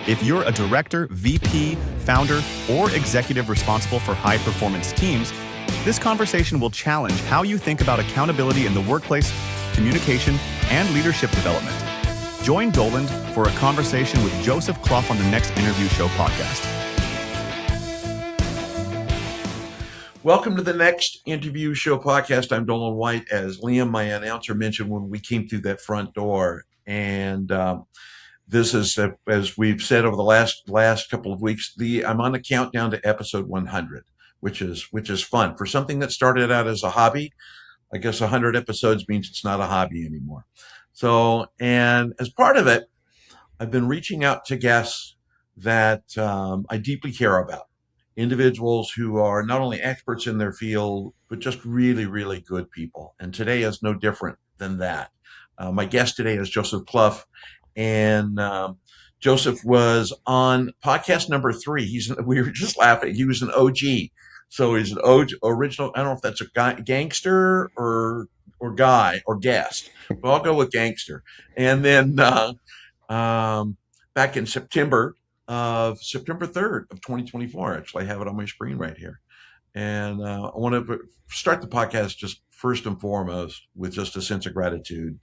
If you're a director, VP, founder, or executive responsible for high-performance teams, this conversation will challenge how you think about accountability in the workplace, communication, and leadership development. Join Doland for a conversation with Joseph Clough on the Next Interview Show podcast. Welcome to the Next Interview Show podcast. I'm Doland White, as Liam, my announcer, mentioned when we came through that front door. And this is, as we've said over the last couple of weeks, I'm on a countdown to episode 100, which is fun. For something that started out as a hobby, I guess 100 episodes means it's not a hobby anymore. So, and as part of it, I've been reaching out to guests that I deeply care about. Individuals who are not only experts in their field, but just really, really good people. And today is no different than that. My guest today is Joseph Clough. And Joseph was on podcast number 3. We were just laughing. He was an OG. So he's an original. I don't know if that's a gangster or guy or guest, but I'll go with gangster. And then back in September 3rd of 2024, actually, I have it on my screen right here. And I want to start the podcast just first and foremost with just a sense of gratitude.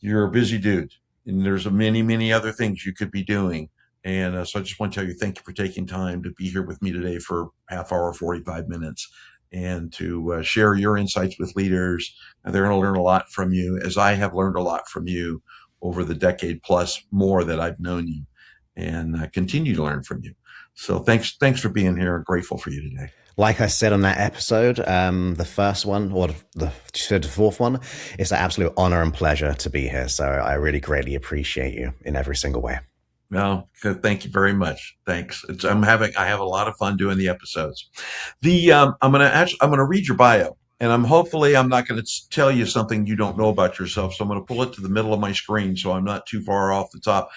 You're a busy dude, and there's many, many other things you could be doing. And so I just want to tell you, thank you for taking time to be here with me today for half hour, 45 minutes, and to share your insights with leaders. And they're going to learn a lot from you, as I have learned a lot from you over the decade plus more that I've known you, and continue to learn from you. So thanks for being here. I'm grateful for you today. Like I said on that episode, the first one, or the fourth one, it's an absolute honor and pleasure to be here. So I really greatly appreciate you in every single way. No, thank you very much. Thanks. I have a lot of fun doing the episodes. I'm gonna read your bio, and I'm not going to tell you something you don't know about yourself. So I'm going to pull it to the middle of my screen, so I'm not too far off the top.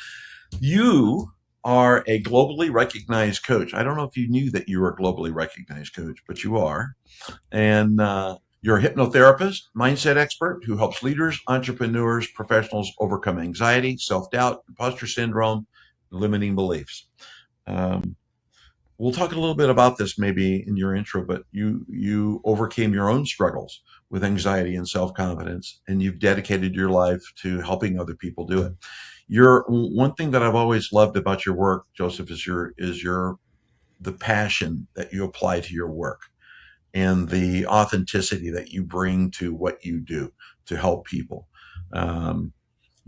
You are a globally recognized coach. I don't know if you knew that you were a globally recognized coach, but you are. And you're a hypnotherapist, mindset expert who helps leaders, entrepreneurs, professionals overcome anxiety, self-doubt, imposter syndrome, and limiting beliefs. We'll talk a little bit about this maybe in your intro, but you overcame your own struggles with anxiety and self-confidence, and you've dedicated your life to helping other people do it. One thing that I've always loved about your work, Joseph, is the passion that you apply to your work and the authenticity that you bring to what you do to help people.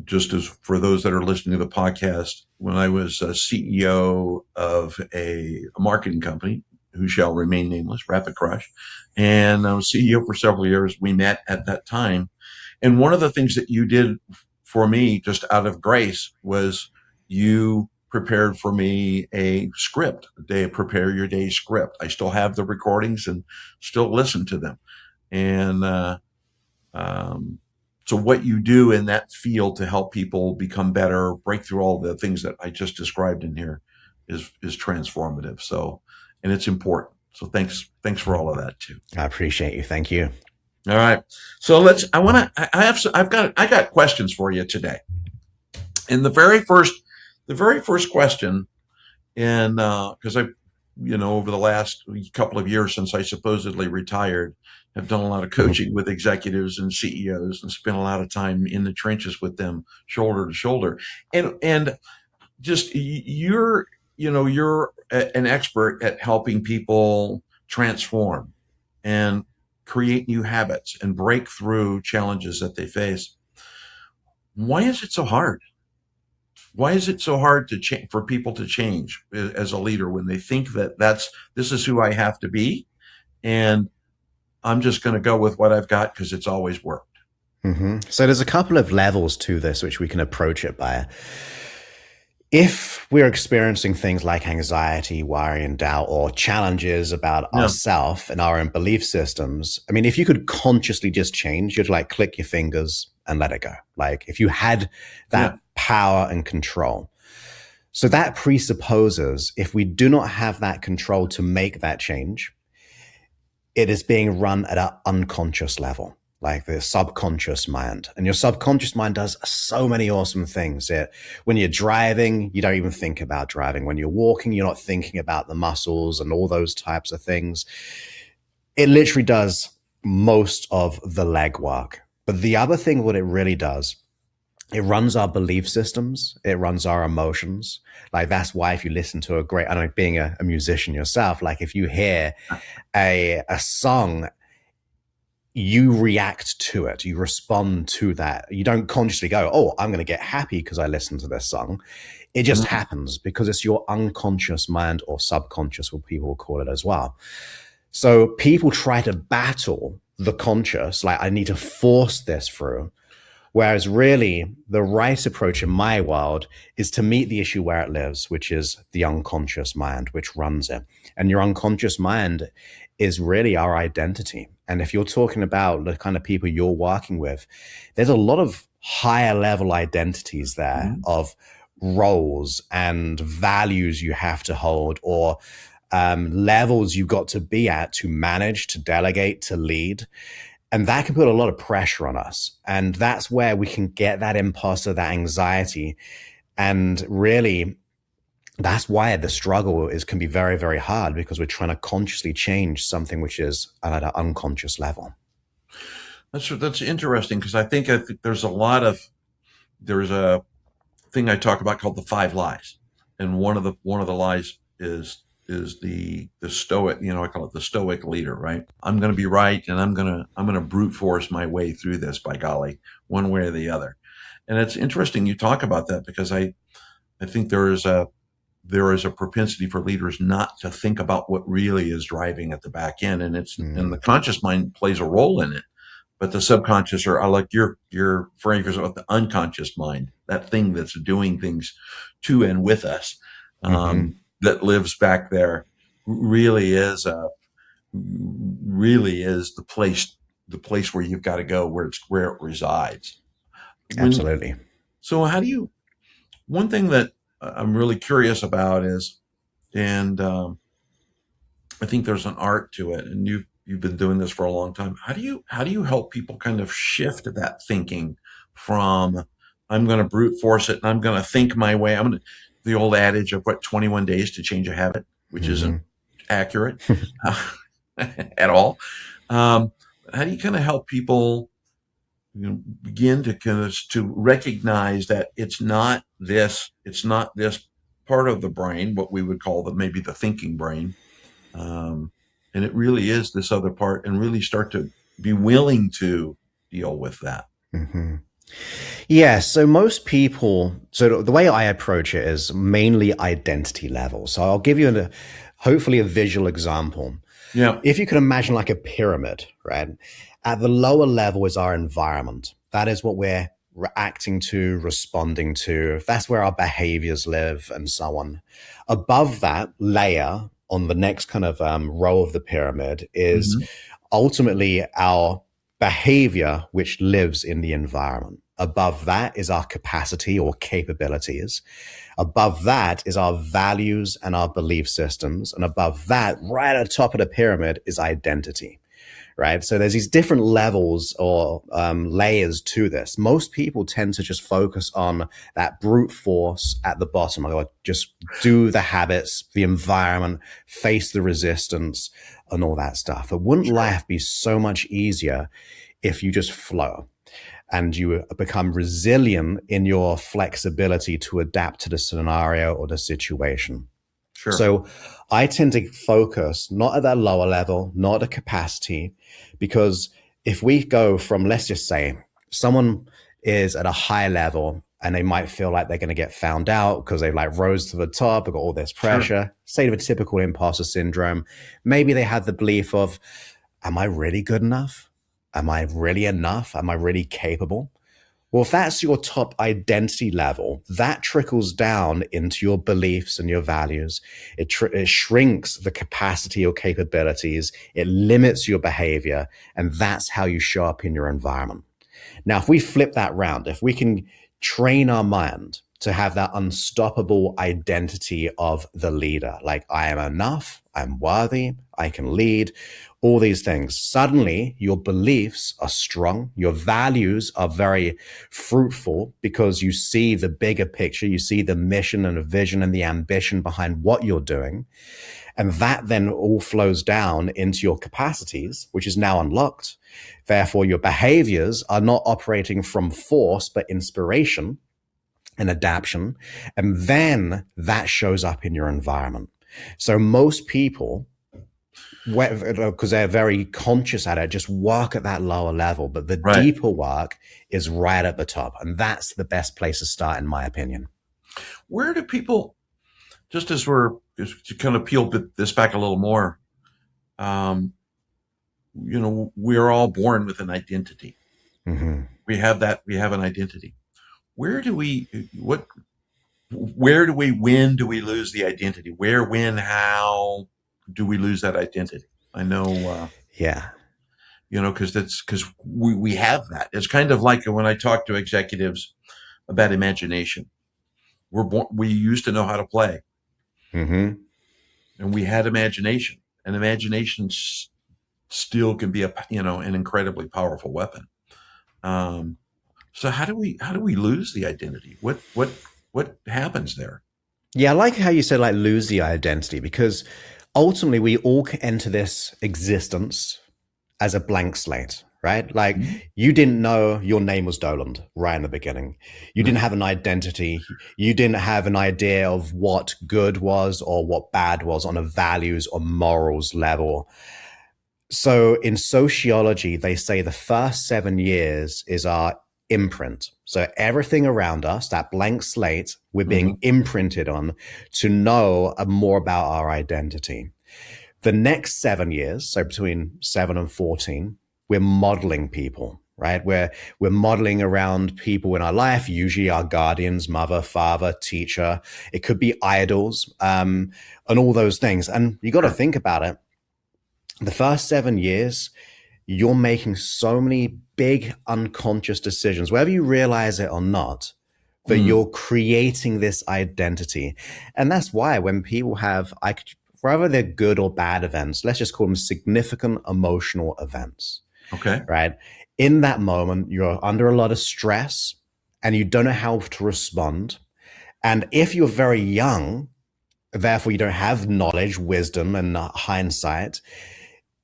Just as for those that are listening to the podcast, when I was a CEO of a marketing company who shall remain nameless, Rapid Crush, and I was CEO for several years, we met at that time. And one of the things that you did for me, just out of grace, was you prepared for me a script, prepare your day script. I still have the recordings and still listen to them. And so what you do in that field to help people become better, break through all the things that I just described in here is transformative. So, and it's important. So thanks for all of that too. I appreciate you. Thank you. All right. So I got questions for you today. And the very first question, and because over the last couple of years since I supposedly retired, I've done a lot of coaching with executives and CEOs and spent a lot of time in the trenches with them, shoulder to shoulder. And just you're an expert at helping people transform and create new habits and break through challenges that they face. Why is it so hard? Why is it so hard for people to change as a leader when they think that this is who I have to be, and I'm just going to go with what I've got because it's always worked? Mm-hmm. So there's a couple of levels to this which we can approach it by. If we're experiencing things like anxiety, worry, and doubt, or challenges about ourselves and our own belief systems, I mean, if you could consciously just change, you'd click your fingers and let it go. If you had that power and control. So that presupposes if we do not have that control to make that change, it is being run at an unconscious level. like the subconscious mind. And your subconscious mind does so many awesome things. When you're driving, you don't even think about driving. When you're walking, you're not thinking about the muscles and all those types of things. It literally does most of the legwork. But the other thing, what it really does, it runs our belief systems. It runs our emotions. Like, that's why if you listen to I don't know, being a musician yourself, like if you hear a song, you react to it, you respond to that. You don't consciously go, oh, I'm going to get happy because I listened to this song. It just happens because it's your unconscious mind, or subconscious, what people will call it as well. So people try to battle the conscious, like, I need to force this through. Whereas really the right approach in my world is to meet the issue where it lives, which is the unconscious mind, which runs it. And your unconscious mind is really our identity. And if you're talking about the kind of people you're working with, there's a lot of higher level identities there of roles and values you have to hold, or levels you've got to be at to manage, to delegate, to lead. And that can put a lot of pressure on us. And that's where we can get that imposter, that anxiety. And really, that's why the struggle can be very, very hard, because we're trying to consciously change something which is at an unconscious level. That's interesting, because I think there's a thing I talk about called the 5 lies. And one of the lies is the stoic, I call it the stoic leader, right? I'm going to be right, and I'm going to brute force my way through this, by golly, one way or the other. And it's interesting you talk about that, because I think there is a propensity for leaders not to think about what really is driving at the back end, and and the conscious mind plays a role in it, but the subconscious, or I like your frame of the unconscious mind, that thing that's doing things to and with us, that lives back there, really is the place where you've got to go, where it resides. Absolutely. So one thing that I'm really curious about is, and I think there's an art to it, and you've been doing this for a long time. How do you help people kind of shift that thinking from, I'm going to brute force it and I'm going to think my way. The old adage of 21 days to change a habit, which isn't accurate at all. How do you kind of help people begin to recognize that it's not this part of the brain, what we would call maybe the thinking brain, and it really is this other part, and really start to be willing to deal with that? Yeah, so most people, so the way I approach it is mainly identity level. So I'll give you hopefully a visual example. Yeah. If you can imagine like a pyramid, right? At the lower level is our environment. That is what we're reacting to, responding to. That's where our behaviors live, and so on. Above that layer, on the next kind of row of the pyramid, is ultimately our behavior, which lives in the environment. Above that is our capacity or capabilities. Above that is our values and our belief systems. And above that, right at the top of the pyramid, is identity, right? So there's these different levels or layers to this. Most people tend to just focus on that brute force at the bottom. Like, just do the habits, the environment, face the resistance, and all that stuff. But wouldn't life be so much easier if you just flow and you become resilient in your flexibility to adapt to the scenario or the situation? Sure. So I tend to focus not at that lower level, not at the capacity, because if we go from, let's just say someone is at a high level and they might feel like they're going to get found out because they like rose to the top, got all this pressure, say the typical imposter syndrome. Maybe they had the belief of, am I really good enough? Am I really enough? Am I really capable? Well, if that's your top identity level, that trickles down into your beliefs and your values. It shrinks the capacity or capabilities. It limits your behavior. And that's how you show up in your environment. Now, if we flip that round, if we can train our mind to have that unstoppable identity of the leader, like I am enough, I'm worthy, I can lead, all these things. Suddenly, your beliefs are strong. Your values are very fruitful because you see the bigger picture. You see the mission and the vision and the ambition behind what you're doing. And that then all flows down into your capacities, which is now unlocked. Therefore, your behaviors are not operating from force, but inspiration and adaptation. And then that shows up in your environment. So most people, because they're very conscious at it, just work at that lower level. But the deeper work is right at the top. And that's the best place to start, in my opinion. Where do people, just as we're to kind of peel this back a little more, we're all born with an identity. Mm-hmm. We have an identity. When do we lose the identity? Where, when, how do we lose that identity? I know, because we have that. It's kind of like when I talk to executives about imagination. We used to know how to play. Mm-hmm. And we had imagination, and imagination still can be an incredibly powerful weapon. So how do we lose the identity? What happens there? Yeah, I like how you said lose the identity, because ultimately we all enter this existence as a blank slate, right? Mm-hmm. You didn't know your name was Doland right in the beginning. You didn't have an identity. You didn't have an idea of what good was or what bad was on a values or morals level. So in sociology, they say the first 7 years is our imprint. So everything around us, that blank slate, we're being imprinted on to know more about our identity. The next 7 years, so between 7 and 14, we're modeling people, right? We're modeling around people in our life, usually our guardians, mother, father, teacher. It could be idols, and all those things. And you got to think about it. The first 7 years, you're making so many big unconscious decisions, whether you realize it or not, that you're creating this identity. And that's why when people have, whether they're good or bad events, let's just call them significant emotional events. Okay. Right? In that moment, you're under a lot of stress and you don't know how to respond. And if you're very young, therefore you don't have knowledge, wisdom, and hindsight,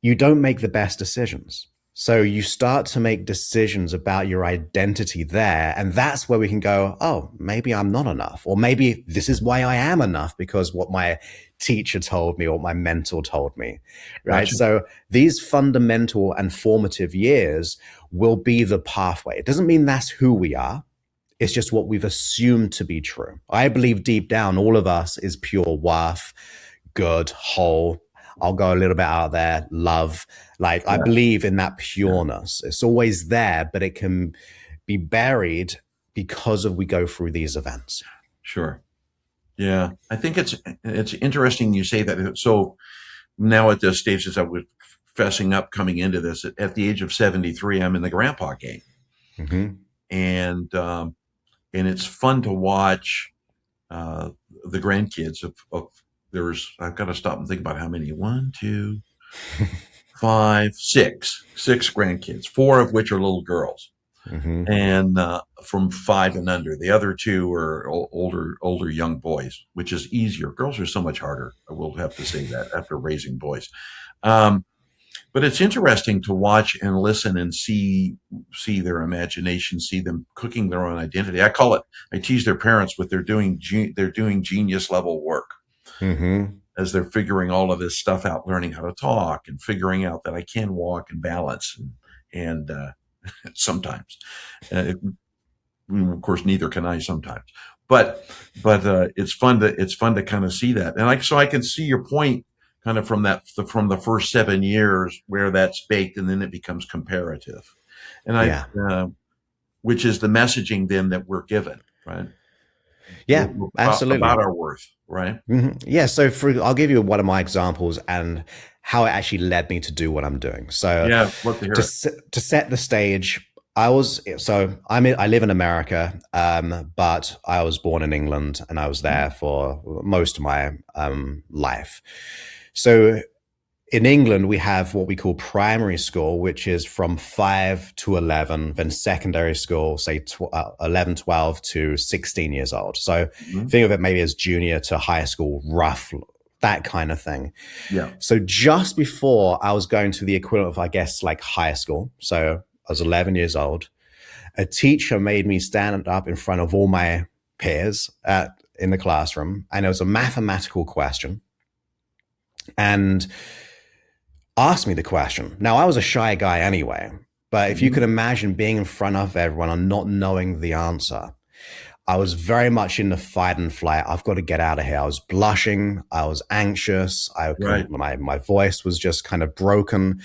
you don't make the best decisions. So you start to make decisions about your identity there. And that's where we can go, oh, maybe I'm not enough. Or maybe this is why I am enough, because what my teacher told me or my mentor told me, right? Gotcha. So these fundamental and formative years will be the pathway. It doesn't mean that's who we are. It's just what we've assumed to be true. I believe deep down, all of us is pure worth, good, whole. I'll go a little bit out there, love. I believe in that pureness. It's always there, but it can be buried because we go through these events. Sure. Yeah. I think it's interesting you say that. So now at this stage, as I was fessing up coming into this, at the age of 73, I'm in the grandpa game. Mm-hmm. And it's fun to watch the grandkids of I've got to stop and think about how many. 1, 2, 5, 6 grandkids, 4 of which are little girls, and from 5 and under. The other 2 are older young boys, which is easier. Girls are so much harder. I will have to say that after raising boys. But it's interesting to watch and listen and see their imagination, see them cooking their own identity. I tease their parents with they're doing genius level work. As they're figuring all of this stuff out, learning how to talk and figuring out that I can walk and balance and sometimes, of course, neither can I sometimes, but it's fun to kind of see that. And so I can see your point kind of from the first 7 years where that's baked, and then it becomes comparative, and which is the messaging then that we're given, right? Yeah, absolutely. About our worth, right? Mm-hmm. Yeah. So I'll give you one of my examples and how it actually led me to do what I'm doing. So yeah, love to hear to set the stage, I live in America, but I was born in England and I was there for most of my life. So in England, we have what we call primary school, which is from 5 to 11, then secondary school, say 11, 12 to 16 years old. So Mhm. think of it maybe as junior to high school, rough, that kind of thing. Yeah. So just before I was going to the equivalent of, I guess, like high school, so I was 11 years old, a teacher made me stand up in front of all my peers in the classroom, and it was a mathematical question, and asked me the question. Now, I was a shy guy anyway, but if you could imagine being in front of everyone and not knowing the answer, I was very much in the fight and flight. I've got to get out of here. I was blushing. I was anxious. Right. My voice was just kind of broken.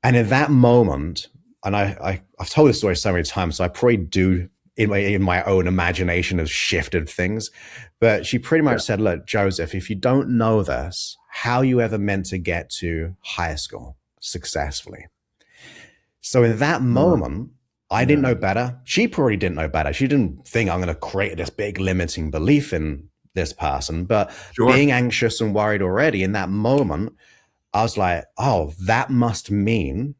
And in that moment, and I've told this story so many times, so I probably do in my own imagination have shifted things. But she pretty much said, look, Joseph, if you don't know this, how are you ever meant to get to high school successfully? So in that moment, I didn't know better. She probably didn't know better. She didn't think I'm going to create this big limiting belief in this person. But being anxious and worried already in that moment, I was like, oh, that must mean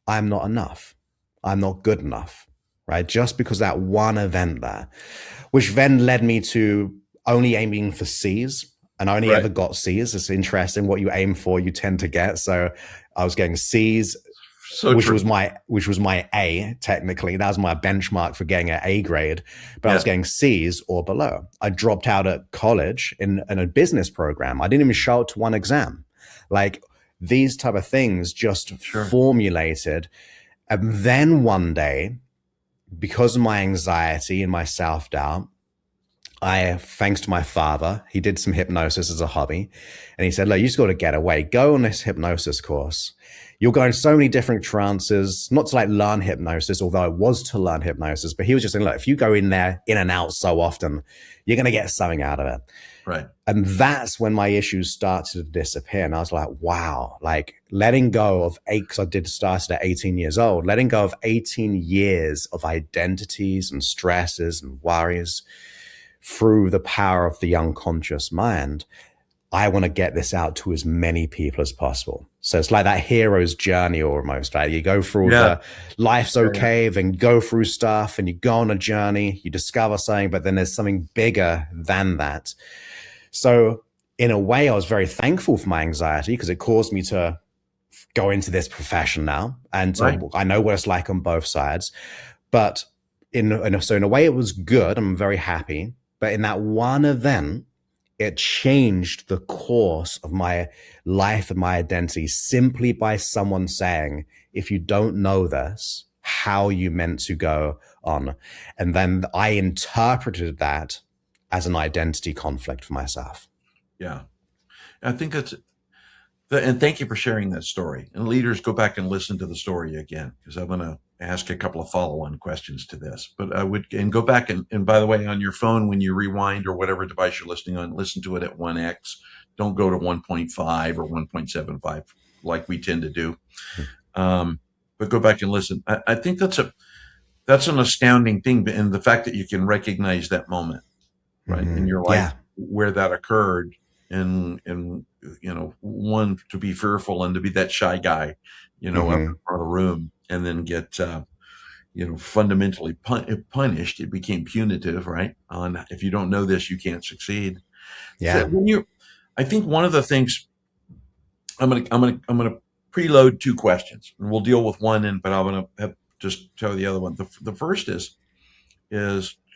I'm not enough. I'm not good enough, right? Just because that one event there, which then led me to only aiming for C's. And I only ever got C's. It's interesting what you aim for, you tend to get. So I was getting C's, which was my A, technically. That was my benchmark for getting an A grade. But I was getting C's or below. I dropped out at college in a business program. I didn't even show up to one exam. Like these type of things just formulated. And then one day, because of my anxiety and my self-doubt, thanks to my father, he did some hypnosis as a hobby. And he said, look, you just got to get away. Go on this hypnosis course. You'll go in so many different trances, not to like learn hypnosis, although it was to learn hypnosis. But he was just saying, look, if you go in there in and out so often, you're going to get something out of it. Right. And that's when my issues started to disappear. And I was like, wow, like letting go of because I did start at 18 years old, letting go of 18 years of identities and stresses and worries through the power of the unconscious mind. I want to get this out to as many people as possible. So it's like that hero's journey almost, right? You go through the life's okay, then go through stuff and you go on a journey, you discover something, but then there's something bigger than that. So in a way, I was very thankful for my anxiety because it caused me to go into this profession now. And I know what it's like on both sides. But in a way, it was good. I'm very happy. But in that one event, it changed the course of my life and my identity simply by someone saying, if you don't know this, how are you meant to go on? And then I interpreted that as an identity conflict for myself. Yeah. I think and thank you for sharing that story. And leaders, go back and listen to the story again, because I'm going to ask a couple of follow-on questions to this. But I would, and go back and by the way, on your phone, when you rewind or whatever device you're listening on, listen to it at 1x. Don't go to 1.5 or 1.75 like we tend to do. But go back and listen. I think that's an astounding thing. And the fact that you can recognize that moment, right, in your life where that occurred, and one, to be fearful and to be that shy guy, up in front of the room, and then get fundamentally punished. It became punitive, right? On, if you don't know this, you can't succeed. So I think one of the things I'm gonna preload two questions, and we'll deal with one, but I'm gonna have just tell the other one. The first is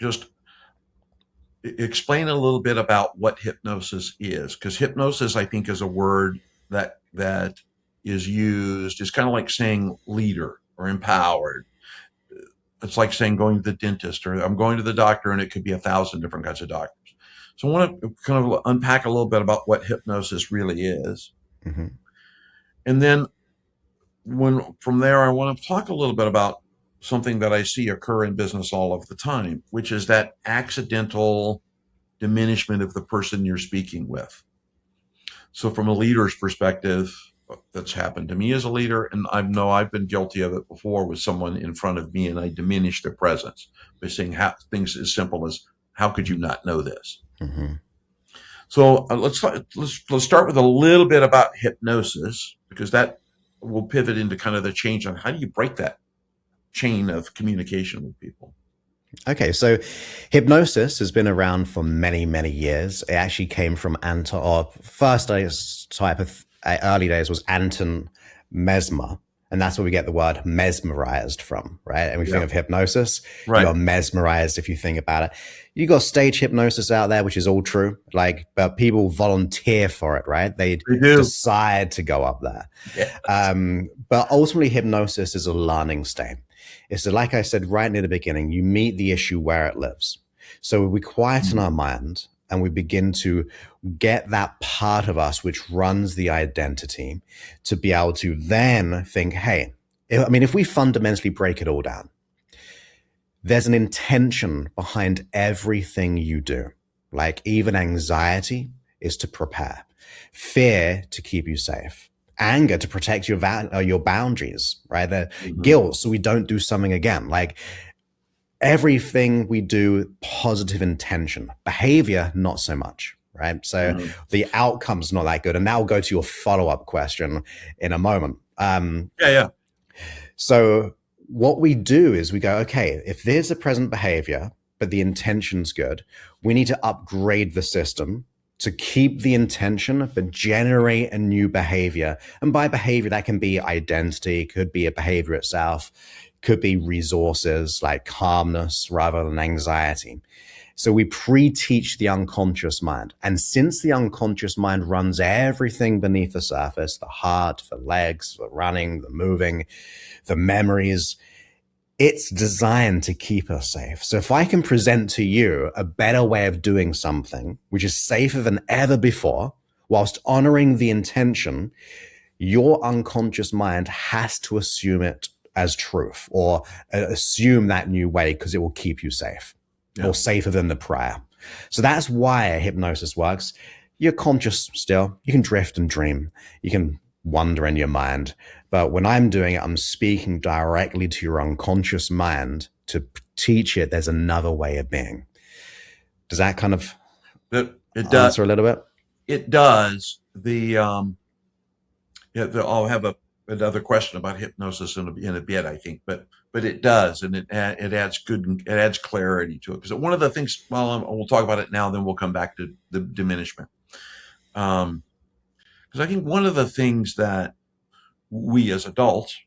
just explain a little bit about what hypnosis is, because hypnosis, I think, is a word that is used. It's kind of like saying leader or empowered. It's like saying going to the dentist, or I'm going to the doctor, and it could be 1,000 different kinds of doctors. So I want to kind of unpack a little bit about what hypnosis really is. And then from there, I want to talk a little bit about something that I see occur in business all of the time, which is that accidental diminishment of the person you're speaking with. So from a leader's perspective, that's happened to me as a leader, and I know I've been guilty of it before with someone in front of me, and I diminish their presence by saying things as simple as, how could you not know this? So let's start with a little bit about hypnosis, because that will pivot into kind of the change on how do you break that chain of communication with people. Okay, so hypnosis has been around for many, many years. It actually came from first type of early days was Anton Mesmer, and that's where we get the word mesmerized from, right? And we think of hypnosis, Right. you're mesmerized if you think about it. You got stage hypnosis out there, which is all true, but people volunteer for it, right? They do. decide to go up there. Yes. But ultimately, hypnosis is a learning state. It's like I said right near the beginning, you meet the issue where it lives. So we quieten our mind and we begin to get that part of us which runs the identity to be able to then think, hey, if we fundamentally break it all down, there's an intention behind everything you do. Like even anxiety is to prepare, fear to keep you safe, anger to protect your boundaries, right? The guilt so we don't do something again. Like everything we do, positive intention, behavior, not so much, right? So the outcome's not that good. And now we'll go to your follow-up question in a moment. So what we do is we go, okay, if there's a present behavior, but the intention's good, we need to upgrade the system to keep the intention, but generate a new behavior. And by behavior, that can be identity, could be a behavior itself, could be resources like calmness rather than anxiety. So we pre-teach the unconscious mind. And since the unconscious mind runs everything beneath the surface, the heart, the legs, the running, the moving, the memories, it's designed to keep us safe. So if I can present to you a better way of doing something, which is safer than ever before, whilst honoring the intention, your unconscious mind has to assume it as truth or assume that new way because it will keep you safe or safer than the prior. So that's why hypnosis works. You're conscious still. You can drift and dream. You can wander in your mind. But when I'm doing it, I'm speaking directly to your unconscious mind to teach it there's another way of being. Does that kind of answer a little bit? It does. I'll have another question about hypnosis in a bit, I think, but it does, and it adds clarity to it. Because one of the things, we'll talk about it now, then we'll come back to the diminishment. Because I think one of the things that we as adults,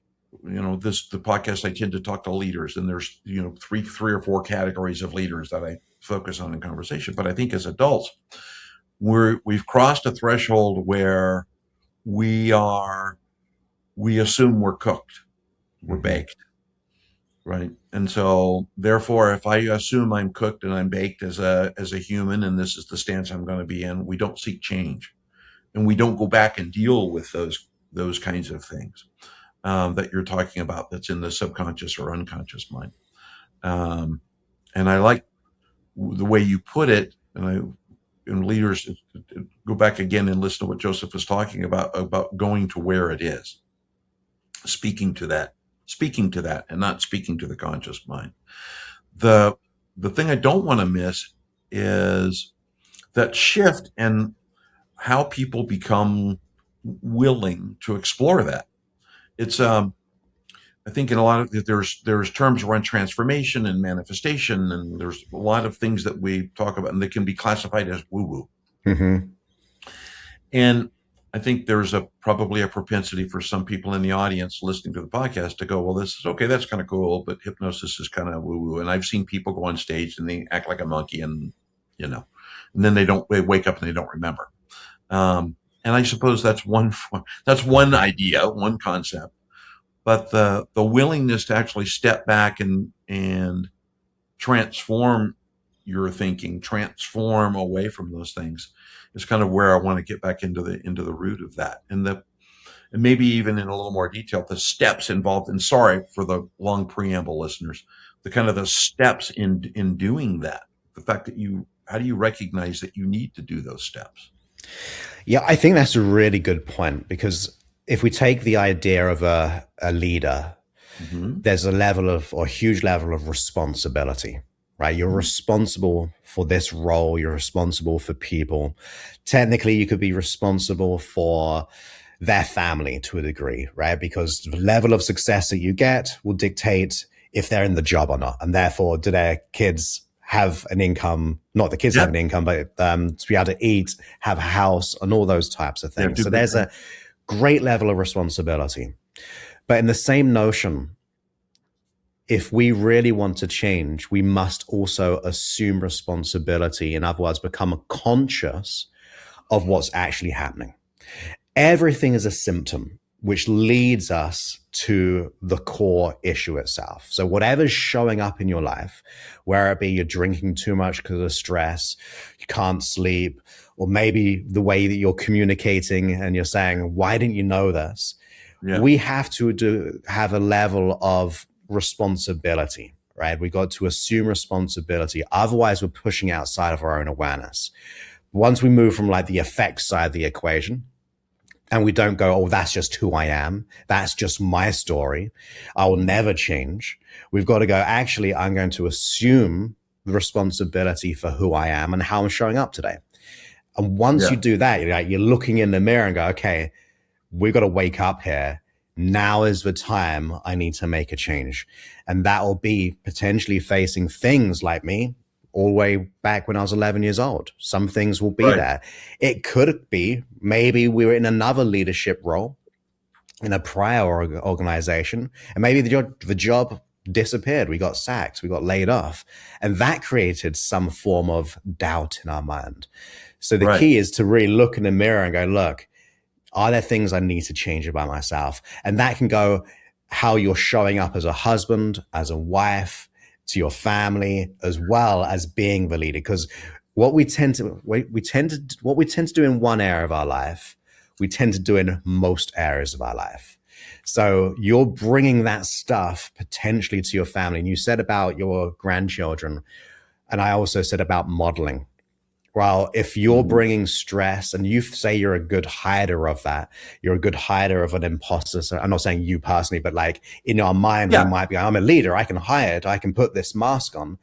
the podcast, I tend to talk to leaders, and there's three or four categories of leaders that I focus on in conversation. But I think as adults, we've crossed a threshold where we assume we're cooked, we're baked, right? And so therefore, if I assume I'm cooked and I'm baked as a human, and this is the stance I'm going to be in, we don't seek change, and we don't go back and deal with those kinds of things that you're talking about. That's in the subconscious or unconscious mind. And I like the way you put it, and leaders go back again and listen to what Joseph was talking about going to where it is, speaking to that, and not speaking to the conscious mind. The thing I don't want to miss is that shift and how people become willing to explore that. It's I think in a lot of there's terms around transformation and manifestation, and there's a lot of things that we talk about, and they can be classified as woo-woo. And I think there's probably a propensity for some people in the audience listening to the podcast to go, well, this is okay, that's kind of cool, but hypnosis is kind of woo-woo. And I've seen people go on stage and they act like a monkey, and and then they wake up and they don't remember. And I suppose that's one idea, one concept. But the willingness to actually step back and transform your thinking, transform away from those things, is kind of where I want to get back into the root of that, and maybe even in a little more detail, the steps involved. And sorry for the long preamble, listeners. The steps in doing that. The fact that how do you recognize that you need to do those steps? Yeah, I think that's a really good point, because if we take the idea of a leader, there's a huge level of responsibility, right? You're responsible for this role. You're responsible for people. Technically, you could be responsible for their family to a degree, right? Because the level of success that you get will dictate if they're in the job or not. And therefore, do their kids have an income? Not the kids have an income, but to be able to eat, have a house, and all those types of things. So there's a great level of responsibility. But in the same notion, if we really want to change, we must also assume responsibility. In other words, become conscious of what's actually happening. Everything is a symptom, which leads us to the core issue itself. So whatever's showing up in your life, whether it be you're drinking too much because of stress, you can't sleep, or maybe the way that you're communicating and you're saying, why didn't you know this? Yeah. We have to have a level of responsibility, right? We got to assume responsibility. Otherwise, we're pushing outside of our own awareness. Once we move from like the effect side of the equation, and we don't go, oh, that's just who I am. That's just my story. I will never change. We've got to go, actually, I'm going to assume the responsibility for who I am and how I'm showing up today. And once you do that, you're looking in the mirror and go, okay, we've got to wake up here. Now is the time I need to make a change. And that will be potentially facing things like me all the way back when I was 11 years old. Some things will be there. It could be maybe we were in another leadership role in a prior organization, and maybe the job disappeared. We got sacked. We got laid off. And that created some form of doubt in our mind. So the key is to really look in the mirror and go, look, are there things I need to change about myself? And that can go how you're showing up as a husband, as a wife, to your family, as well as being the leader. Because what we tend to do in one area of our life, we tend to do in most areas of our life. So you're bringing that stuff potentially to your family. And you said about your grandchildren, and I also said about modeling. Well, if you're bringing stress and you say you're a good hider of that, you're a good hider of an imposter. So I'm not saying you personally, but like in our mind, we might be, I'm a leader. I can hide. I can put this mask on.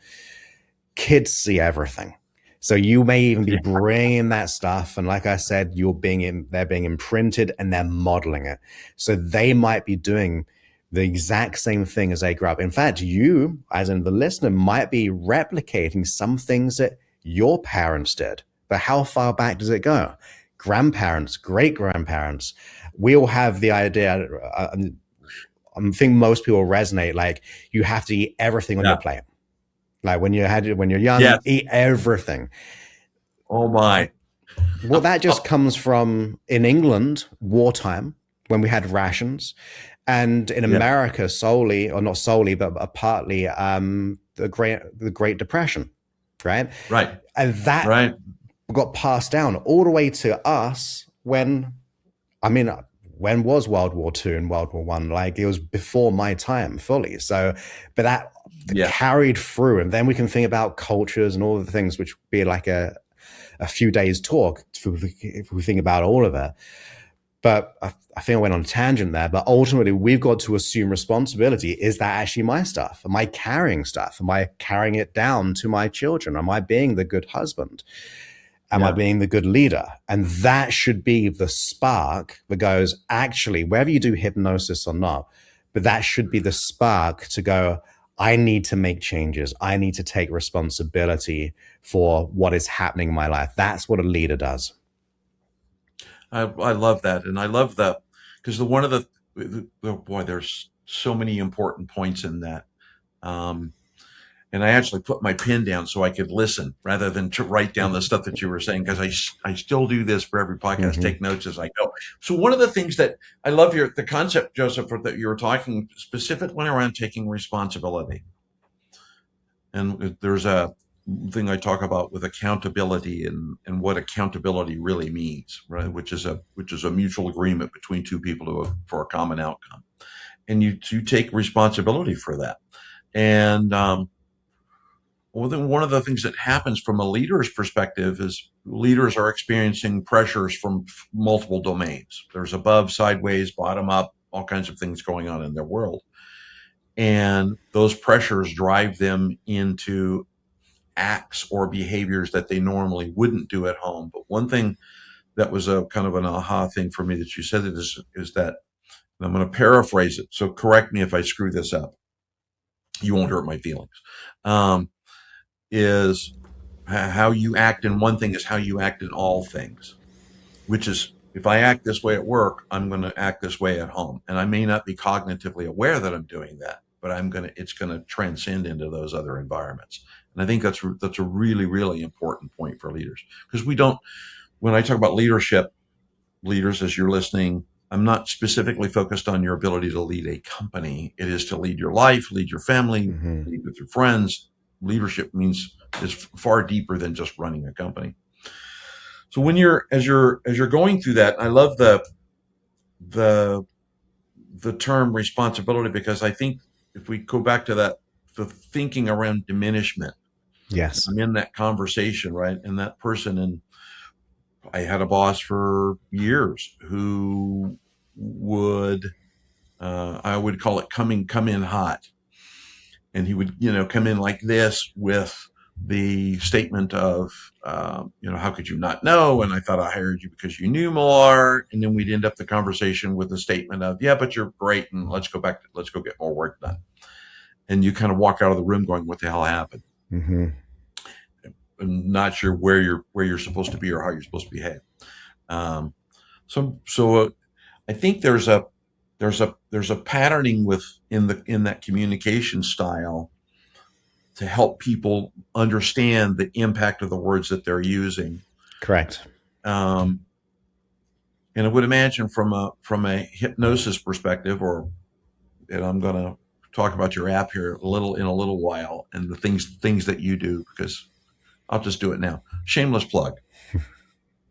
Kids see everything. So you may even be bringing that stuff. And like I said, they're being imprinted and they're modeling it. So they might be doing the exact same thing as they grew up. In fact, you, as in the listener, might be replicating some things that your parents did. But how far back does it go? Grandparents, great-grandparents. We all have the idea, I think most people resonate, like you have to eat everything on your plate. Like when you're young, eat everything. Oh my. Well, that just comes from, in England, wartime, when we had rations. And in America, solely, or not solely, but partly, the Great Depression. Right. And that got passed down all the way to us when was World War II and World War I? Like it was before my time fully. So, but that carried through. And then we can think about cultures and all of the things, which would be like a few days talk if we think about all of it. But I think I went on a tangent there. But ultimately, we've got to assume responsibility. Is that actually my stuff? Am I carrying stuff? Am I carrying it down to my children? Am I being the good husband? Am I being the good leader? And that should be the spark that goes, actually, whether you do hypnosis or not, but that should be the spark to go, I need to make changes. I need to take responsibility for what is happening in my life. That's what a leader does. I love that. And I love that because there's so many important points in that. And I actually put my pen down so I could listen rather than to write down the stuff that you were saying, because I still do this for every podcast, take notes as I go. So one of the things that I love the concept, Joseph, that you were talking specifically around taking responsibility. And there's a thing I talk about with accountability and what accountability really means, right? Which is a mutual agreement between two people for a common outcome. And you take responsibility for that. And well, then one of the things that happens from a leader's perspective is leaders are experiencing pressures from multiple domains. There's above, sideways, bottom up, all kinds of things going on in their world. And those pressures drive them into acts or behaviors that they normally wouldn't do at home. But one thing that was a kind of an aha thing for me that you said is that, and I'm going to paraphrase it, so correct me if I screw this up. You won't hurt my feelings. Is how you act in one thing is how you act in all things, which is if I act this way at work, I'm going to act this way at home. And I may not be cognitively aware that I'm doing that, but it's going to transcend into those other environments. And I think that's a really, really important point for leaders, because when I talk about leaders, as you're listening, I'm not specifically focused on your ability to lead a company. It is to lead your life, lead your family, lead with your friends. Leadership is far deeper than just running a company. So when as you're going through that, I love the term responsibility, because I think if we go back to that, the thinking around diminishment. Yes. I'm in that conversation, right? And that person, and I had a boss for years who would, I would call it come in hot. And he would, come in like this with the statement of, how could you not know? And I thought I hired you because you knew more. And then we'd end up the conversation with the statement of, yeah, but you're great. And let's go get more work done. And you kind of walk out of the room going, what the hell happened? Mm-hmm. I'm not sure where you're supposed to be or how you're supposed to behave. So I think there's a patterning in that communication style to help people understand the impact of the words that they're using. Correct. And I would imagine from a hypnosis perspective, and I'm going to talk about your app here in a little while, and the things that you do, because I'll just do it now. Shameless plug.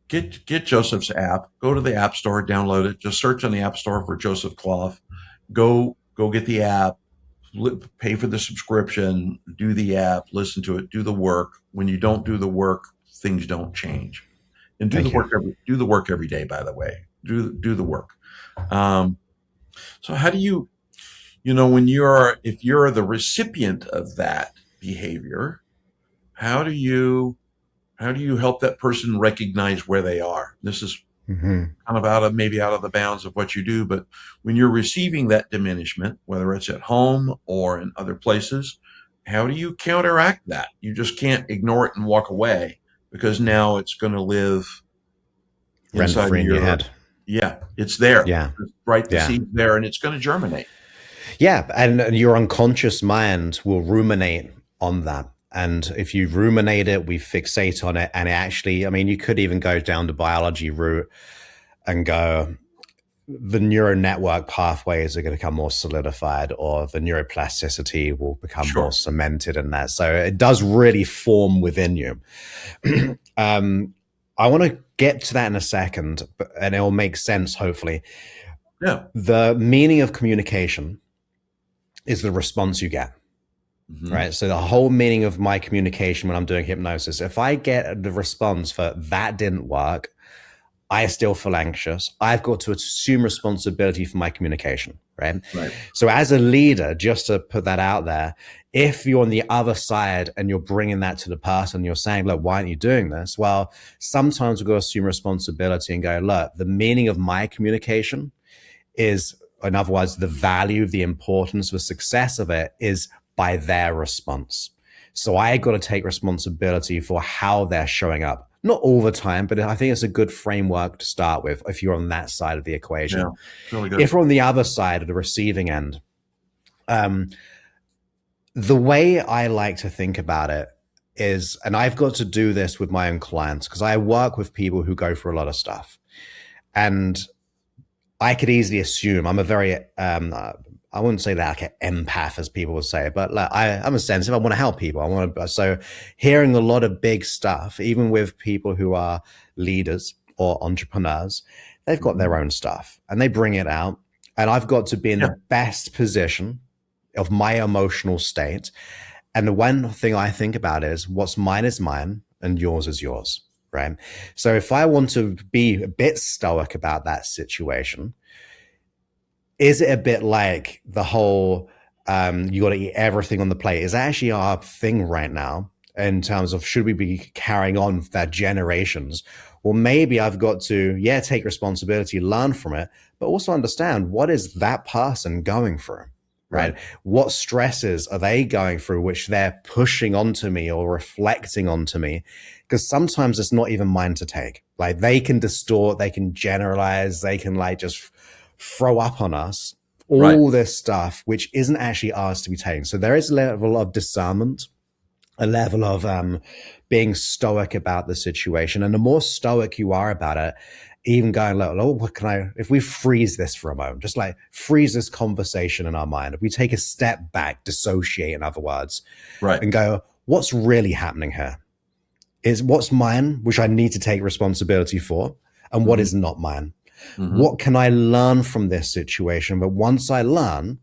Get Joseph's app. Go to the App Store, download it. Just search on the App Store for Joseph Clough. Go get the app. Pay for the subscription. Do the app. Listen to it. Do the work. When you don't do the work, things don't change. And do the work every day. By the way, do the work. So how do you, if you're the recipient of that behavior, how do you help that person recognize where they are? This is kind of out of the bounds of what you do, but when you're receiving that diminishment, whether it's at home or in other places, how do you counteract that? You just can't ignore it and walk away, because now it's going to live inside rent-free in your head. Yeah, it's there. Yeah, right. The seed's there, and it's going to germinate. Yeah, and your unconscious mind will ruminate on that. And if you ruminate it, we fixate on it. And it actually, you could even go down the biology route and go, the neural network pathways are going to become more solidified, or the neuroplasticity will become more cemented in that. So it does really form within you. I want to get to that in a second, and it will make sense, hopefully. Yeah. The meaning of communication is the response you get. Right. So the whole meaning of my communication when I'm doing hypnosis, if I get the response for that didn't work, I still feel anxious. I've got to assume responsibility for my communication. Right. So as a leader, just to put that out there, if you're on the other side and you're bringing that to the person, you're saying, look, why aren't you doing this? Well, sometimes we've got to assume responsibility and go, look, the meaning of my communication is, in other words, the value, the importance, the success of it is by their response. So I got to take responsibility for how they're showing up. Not all the time, but I think it's a good framework to start with if you're on that side of the equation. Yeah, really good. If we're on the other side of the receiving end, the way I like to think about it is, and I've got to do this with my own clients because I work with people who go through a lot of stuff. And I could easily assume I'm a very, I wouldn't say that like an empath, as people would say, but like I'm a sensitive. I want to help people. So hearing a lot of big stuff, even with people who are leaders or entrepreneurs, they've got their own stuff and they bring it out. And I've got to be in the best position of my emotional state. And the one thing I think about is what's mine is mine and yours is yours, right? So if I want to be a bit stoic about that situation, is it a bit like the whole, you got to eat everything on the plate? Is actually our thing right now. in terms of should we be carrying on that generations? Well, maybe I've got to, take responsibility, learn from it, but also understand what is that person going through, right? What stresses are they going through, which they're pushing onto me or reflecting onto me? Because sometimes it's not even mine to take. Like they can distort, they can generalize, they can like just throw up on us all this stuff, which isn't actually ours to be taken. So there is a level of discernment, a level of being stoic about the situation. And the more stoic you are about it, even going, look, what can I, if we freeze this for a moment, just like freeze this conversation in our mind, if we take a step back, dissociate, in other words, and go, what's really happening here? Is what's mine, which I need to take responsibility for, and what is not mine? What can I learn from this situation? But once I learn,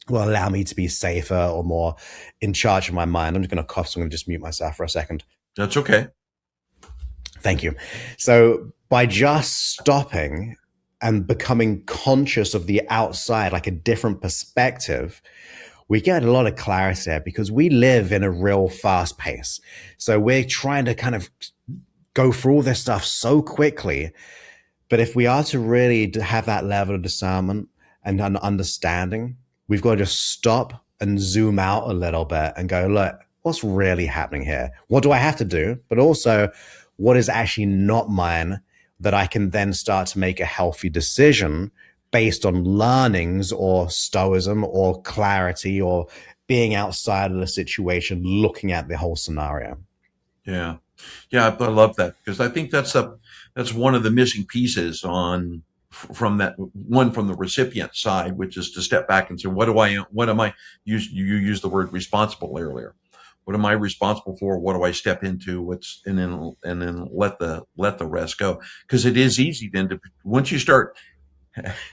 will allow me to be safer or more in charge of my mind. I'm just going to cough, so I'm going to just mute myself for a second. That's okay. Thank you. So by just stopping and becoming conscious of the outside, like a different perspective, we get a lot of clarity there because we live in a real fast pace. So we're trying to kind of go through all this stuff so quickly. But if we are to really have that level of discernment and an understanding, we've got to just stop and zoom out a little bit and go, look, what's really happening here? What do I have to do? But also, what is actually not mine that I can then start to make a healthy decision based on learnings or stoicism or clarity or being outside of the situation, looking at the whole scenario. Yeah. Yeah, I love that because I think that's one of the missing pieces from the recipient side, which is to step back and say, what am I, you used the word responsible earlier. What am I responsible for? What do I step into? And then let the rest go. Because it is easy then to, once you start,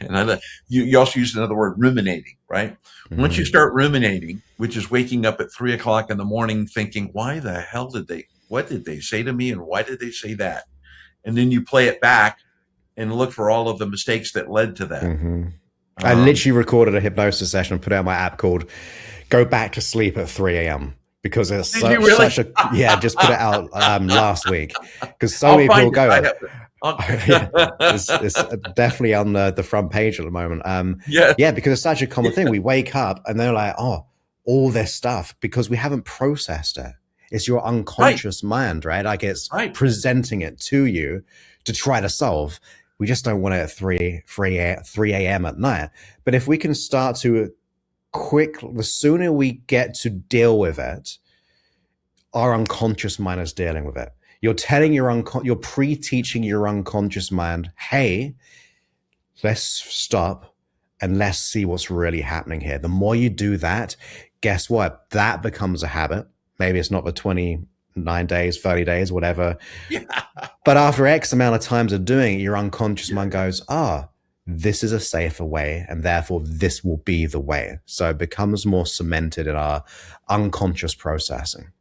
and you also used another word, ruminating, right? Once you start ruminating, which is waking up at 3:00 in the morning thinking, what did they say to me? And why did they say that? And then you play it back and look for all of the mistakes that led to that. I literally recorded a hypnosis session and put out my app called Go Back to Sleep at 3 a.m. because it's just put it out last week because so many people go. It's definitely on the front page at the moment. Because it's such a common thing. We wake up and they're like, oh, all this stuff because we haven't processed it. It's your unconscious mind, right? Like it's presenting it to you to try to solve. We just don't want it at 3 a.m. at night. But if we can start to the sooner we get to deal with it, our unconscious mind is dealing with it. You're telling you're pre-teaching your unconscious mind, hey, let's stop and let's see what's really happening here. The more you do that, guess what? That becomes a habit. Maybe it's not for 29 days, 30 days, whatever. Yeah. But after X amount of times of doing it, your unconscious mind goes, this is a safer way, and therefore this will be the way. So it becomes more cemented in our unconscious processing.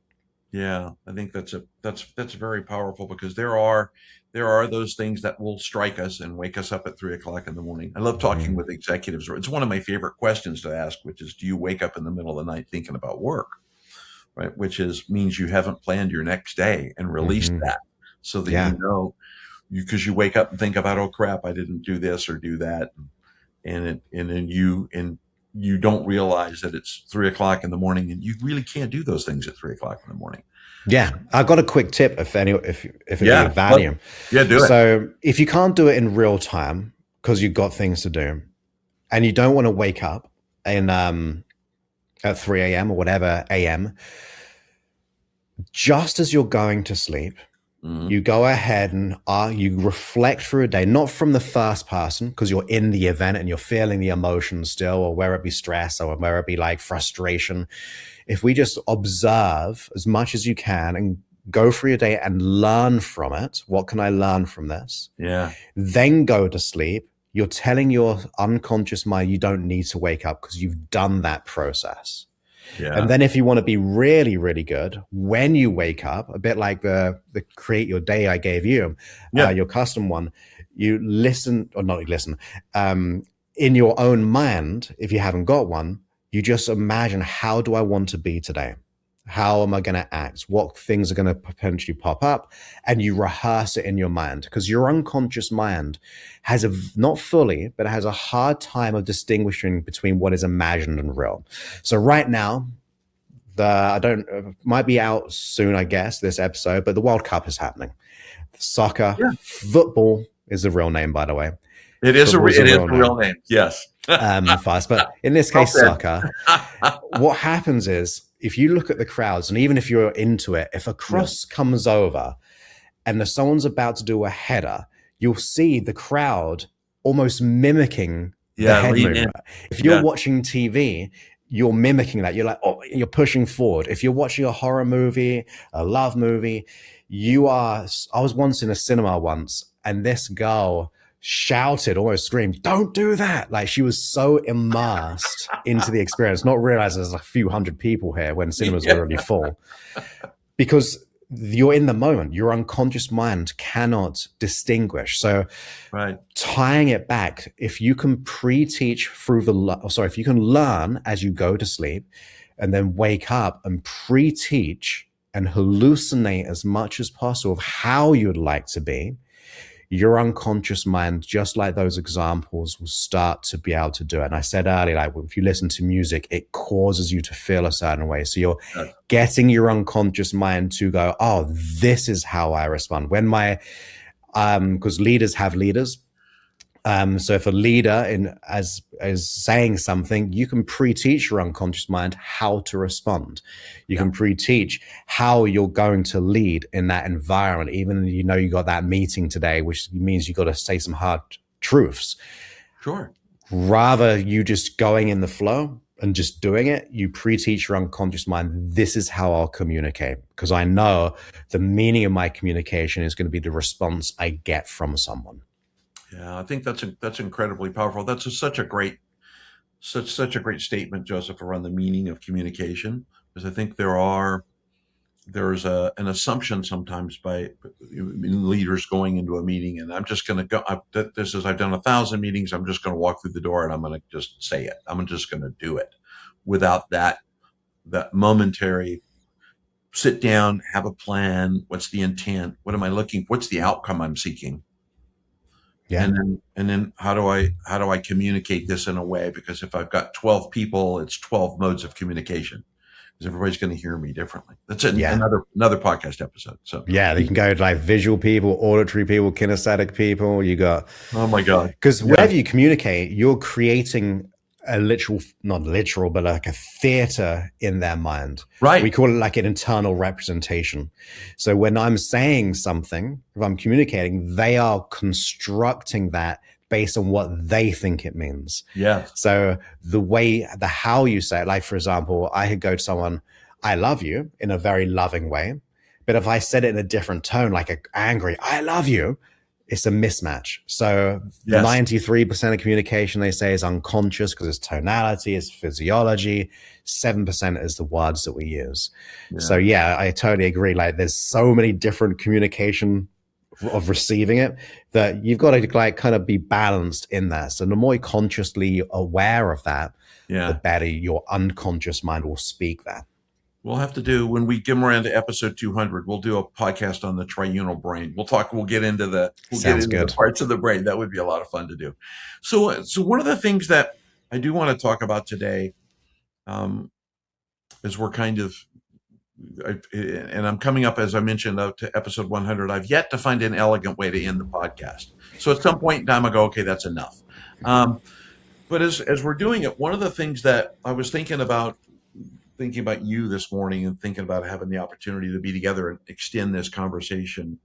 Yeah, I think that's very powerful because there are those things that will strike us and wake us up at 3:00 in the morning. I love talking with executives. It's one of my favorite questions to ask, which is, do you wake up in the middle of the night thinking about work? Right, which means you haven't planned your next day and released that, so that you know, because you wake up and think about, oh crap, I didn't do this or do that, and then you don't realize that it's 3:00 in the morning, and you really can't do those things at 3:00 in the morning. Yeah, I've got a quick tip if it be of value. Do it. So if you can't do it in real time because you've got things to do, and you don't want to wake up at 3 a.m. or whatever a.m., just as you're going to sleep, you go ahead and you reflect through a day, not from the first person because you're in the event and you're feeling the emotions still, or whether it be stress or whether it be like frustration. If we just observe as much as you can and go through your day and learn from it, what can I learn from this? Yeah. Then go to sleep. You're telling your unconscious mind you don't need to wake up because you've done that process. Yeah. And then if you want to be really, really good, when you wake up, a bit like the create your day I gave you, your custom one, you listen or not listen, in your own mind, if you haven't got one, you just imagine, how do I want to be today? How am I going to act? What things are going to potentially pop up? And you rehearse it in your mind, because your unconscious mind has not fully, but it has a hard time of distinguishing between what is imagined and real. So right now, I don't, might be out soon, I guess, this episode, but the World Cup is happening. Soccer, Yeah. football is the real name, by the way. It is a real name. Yes. Fast, but in this case, soccer. What happens is, if you look at the crowds, and even if you're into it, if a cross comes over and someone's about to do a header, you'll see the crowd almost mimicking the head movement. If you're watching TV, you're mimicking that. You're like, oh, you're pushing forward. If you're watching a horror movie, a love movie, I was once in a cinema once, and this girl shouted, almost screamed, "Don't do that!" Like, she was so immersed into the experience, not realizing there's a few hundred people here when cinemas were already full. Because you're in the moment, your unconscious mind cannot distinguish. So, tying it back, if you can pre-teach if you can learn as you go to sleep, and then wake up and pre-teach and hallucinate as much as possible of how you'd like to be, your unconscious mind, just like those examples, will start to be able to do it. And I said earlier, like, if you listen to music, it causes you to feel a certain way. So you're getting your unconscious mind to go, oh, this is how I respond. When because leaders have leaders. So if a leader is saying something, you can pre-teach your unconscious mind how to respond. You can pre-teach how you're going to lead in that environment, even you got that meeting today, which means you got to say some hard truths. Sure. Rather you just going in the flow and just doing it, you pre-teach your unconscious mind, this is how I'll communicate, because I know the meaning of my communication is going to be the response I get from someone. Yeah, I think that's incredibly powerful. That's such a great statement, Joseph, around the meaning of communication, because I think there's an assumption sometimes by leaders going into a meeting, and I'm just going to go. I've done 1,000 meetings. I'm just going to walk through the door and I'm going to just say it. I'm just going to do it without that momentary sit down, have a plan. What's the intent? What am I looking? What's the outcome I'm seeking? Yeah. And then how do I communicate this in a way? Because if I've got 12 people, it's 12 modes of communication, because everybody's going to hear me differently. That's it. Yeah. Another podcast episode. So yeah, you can go like visual people, auditory people, kinesthetic people. You got, oh my God. Because whenever you communicate, you're creating not literal, but like a theater in their mind. Right. We call it like an internal representation. So when I'm saying something, if I'm communicating, they are constructing that based on what they think it means. Yeah. So how you say it, like, for example, I could go to someone, I love you, in a very loving way. But if I said it in a different tone, like an angry, I love you, it's a mismatch. So 93% of communication, they say, is unconscious, because it's tonality, it's physiology. 7% is the words that we use. Yeah. So yeah, I totally agree. Like, there's so many different communication of receiving it that you've got to like kind of be balanced in that. So the more you're consciously aware of that, the better your unconscious mind will speak that. We'll have to do, when we get around to episode 200, we'll do a podcast on the triunal brain. We'll get into the parts of the brain. That would be a lot of fun to do. So one of the things that I do want to talk about today, is we're kind of, and I'm coming up, as I mentioned, to episode 100. I've yet to find an elegant way to end the podcast. So at some point in time, I go, okay, that's enough. But as we're doing it, one of the things that I was thinking about you this morning, and thinking about having the opportunity to be together and extend this conversation,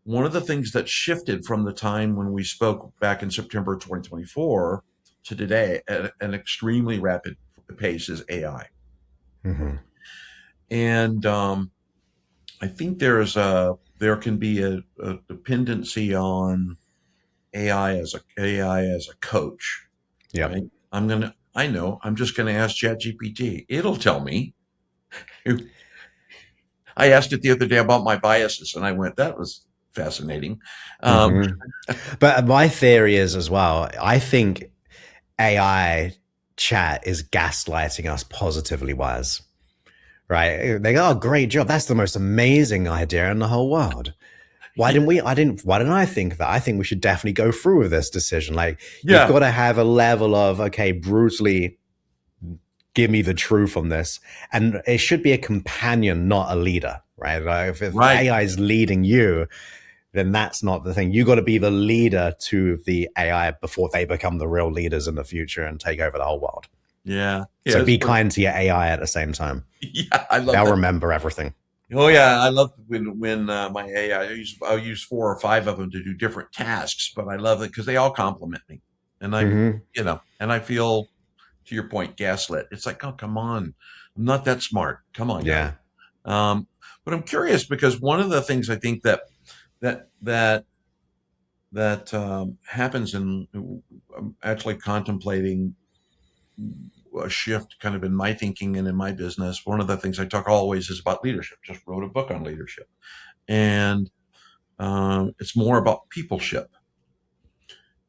one of the things that shifted from the time when we spoke back in September 2024 to today at an extremely rapid pace is AI. Mm-hmm. And I think there can be a dependency on AI as a coach. Yeah. Right? I'm just going to ask ChatGPT. It'll tell me. I asked it the other day about my biases, and I went, that was fascinating. But my theory is as well, I think AI chat is gaslighting us positively wise, right? They go, oh, great job. That's the most amazing idea in the whole world. Why didn't why didn't I think of that? I think we should definitely go through with this decision. Like, you've Yeah. got to have a level of, okay, brutally give me the truth on this. And it should be a companion, not a leader, right? Like, if Right. AI is leading you, then that's not the thing. You got to be the leader to the AI before they become the real leaders in the future and take over the whole world. Yeah. So be kind to your AI at the same time. Yeah, I love They'll that. remember everything. Oh yeah, I love when my AI. I'll use 4 or 5 of them to do different tasks, but I love it because they all compliment me, and and I feel, to your point, gaslit. It's like, oh, come on, I'm not that smart. Come on, guys. Yeah. But I'm curious because one of the things I think that happens, and I'm actually contemplating a shift kind of in my thinking and in my business. One of the things I talk always is about leadership. Just wrote a book on leadership, and it's more about peopleship.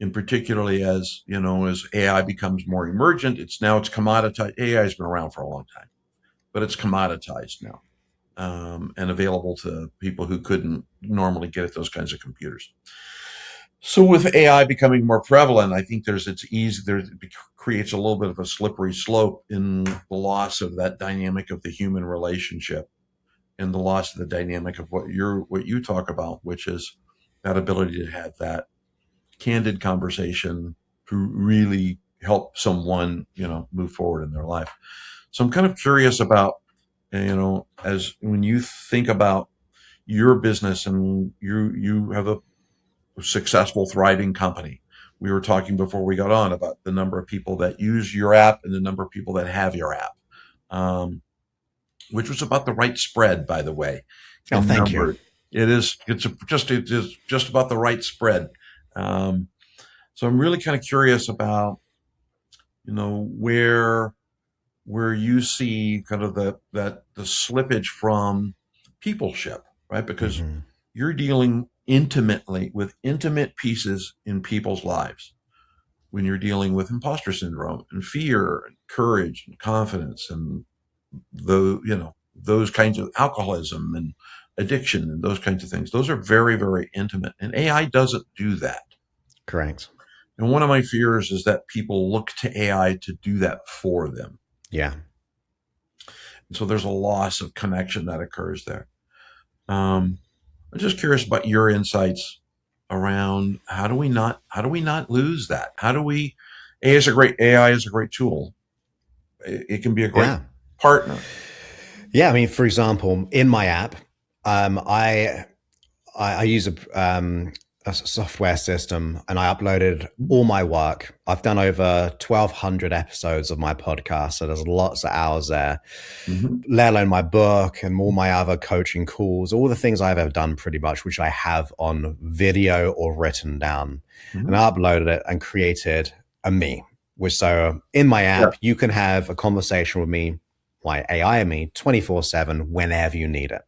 And particularly as as AI becomes more emergent, it's commoditized. AI has been around for a long time, but it's commoditized now, and available to people who couldn't normally get at those kinds of computers. So with AI becoming more prevalent, I think it creates a little bit of a slippery slope in the loss of that dynamic of the human relationship, and the loss of the dynamic of what you talk about, which is that ability to have that candid conversation to really help someone, move forward in their life. So I'm kind of curious about, as when you think about your business, and you have a successful, thriving company. We were talking before we got on about the number of people that use your app and the number of people that have your app, which was about the right spread, by the way. Oh, thank you. It's just about the right spread. So I'm really kind of curious about, where you see kind of the slippage from peopleship, right? Because you're dealing intimately with intimate pieces in people's lives when you're dealing with imposter syndrome and fear and courage and confidence and those kinds of alcoholism and addiction and those kinds of things. Those are very, very intimate, and AI doesn't do that. Correct. And one of my fears is that people look to AI to do that for them. Yeah. And so there's a loss of connection that occurs there. I'm just curious about your insights around how do we not lose that? AI is a great tool. It can be a great partner. Yeah. I mean, for example, in my app, I use a software system, and I uploaded all my work. I've done over 1,200 episodes of my podcast, so there's lots of hours there, let alone my book and all my other coaching calls, all the things I've ever done pretty much, which I have on video or written down. And I uploaded it and created a me, which so in my app, you can have a conversation with me, my AI and me, 24/7, whenever you need it.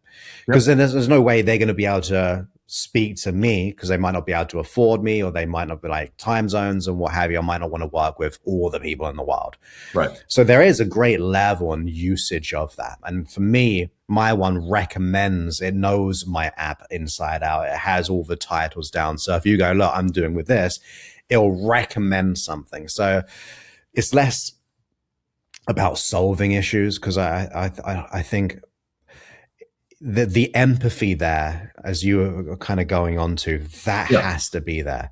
Because then there's no way they're going to be able to speak to me, because they might not be able to afford me, or they might not be like time zones and what have you. I might not want to work with all the people in the world. Right. So there is a great level and usage of that. And for me, my one recommends, it knows my app inside out. It has all the titles down. So if you go, look, I'm doing with this, it'll recommend something. So it's less about solving issues, because I think the empathy there, as you are kind of going on to, that has to be there.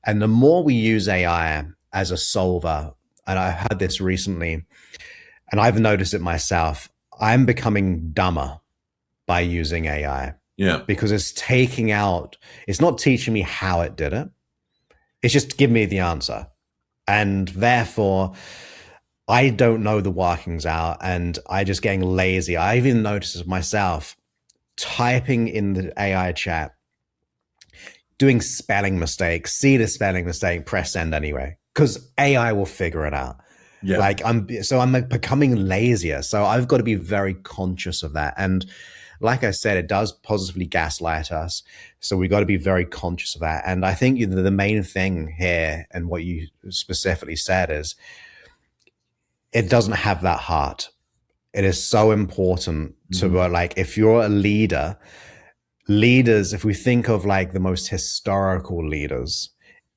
And the more we use AI as a solver, and I had this recently, and I've noticed it myself, I'm becoming dumber by using AI. Yeah. Because it's not teaching me how it did it. It's just giving me the answer. And therefore, I don't know the workings out, and I just getting lazy. I even noticed myself typing in the AI chat, doing spelling mistakes, see the spelling mistake, press send anyway, because AI will figure it out. Yeah. Like I'm becoming lazier. So I've got to be very conscious of that. And like I said, it does positively gaslight us. So we got to be very conscious of that. And I think the main thing here, and what you specifically said, is it doesn't have that heart. It is so important to like, if you're a leaders, if we think of like the most historical leaders,